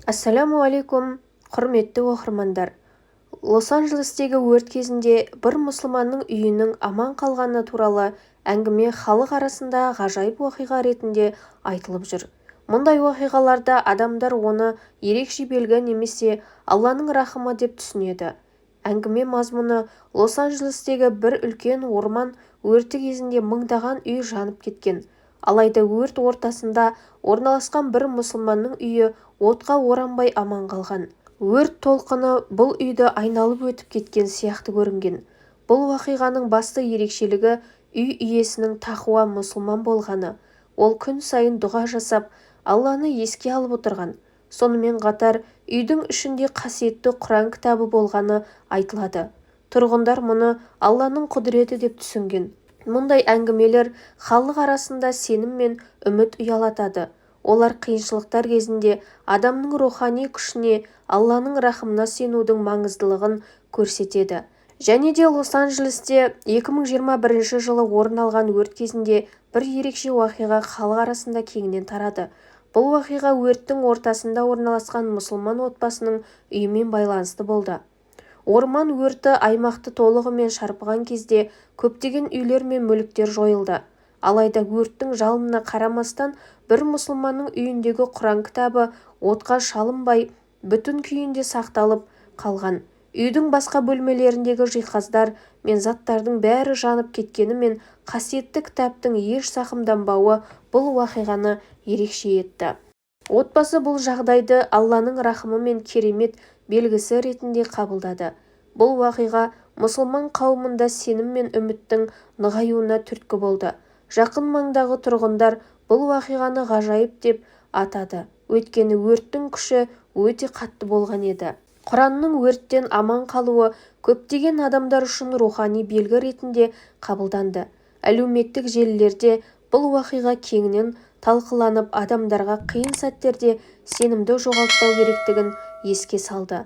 Ассаляму-алейкум, құрметті оқырмандар. Лос-Анджелестегі өрт кезінде бір мұсылманның үйінің аман қалғаны туралы әңгіме халық арасында ғажайып оқиға ретінде айтылып жүр. Мұндай оқиғаларда адамдар оны ерекше белгі немесе Алланың рахымы деп түсінеді. Әңгіме мазмұны Лос-Анджелестегі бір үлкен орман өрті кезінде мыңдаған үй жанып кеткен. Алайда өрт ортасында орналасқан бір мұсылманның үйі отқа оранбай аман қалған. Өрт толқыны бұл үйді айналып өтіп кеткен сияқты көрінген. Бұл уақиғаның басты ерекшелігі үй иесінің тақуа мұсылман болғаны. Ол күн сайын дұға жасап, Алланы еске алып отырған. Сонымен қатар үйдің ішінде қасиетті Құран кітабы болғаны айтылады. Тұрғындар мұны Алланың құдіреті деп түсінген. Мұндай әңгімелер халық арасында сенім мен үміт ұялатады. Олар қиыншылықтар кезінде адамның рухани күшіне, Алланың рахымына сенудің маңыздылығын көрсетеді. Және де Лос-Анджелесте 2021 жылы орын алған өрт кезінде бір ерекше уақиға халық арасында кеңінен тарады. Бұл уақиға өрттің ортасында орналасқан мұсылман отбасының үйімен байланысты болды. Орман өрті аймақты толығымен шарпыған кезде көптеген үйлер мен мүліктер жойылды. Алайда өрттің жалынына қарамастан бір мұсылманның үйіндегі Құран кітабы отқа шалынбай, бүтін күйінде сақталып қалған. Үйдің басқа бөлмелеріндегі жиһаздар мен заттардың бәрі жанып кеткенімен қасиетті кітаптың еш зақымданбауы бұл уақиғаны ерекше етті. Отбасы бұл жағдайды Алланың рахымы мен керемет белгісі ретінде қабылдады. Бұл уақиға мұсылман қауымында сенім мен үміттің нығаюына түрткі болды. Жақын маңдағы тұрғындар бұл уақиғаны ғажайып деп атады. Өйткені өрттің күші өте қатты болған еді. Құранның өрттен аман қалуы көптеген адамдар үшін рухани белгі ретінде қабылданды. Әлеуметтік желілерде бұл уақиға кеңінен талқыланып, адамдарға қиын сәттерде сенімді жоғалтпау керектігін еске салды.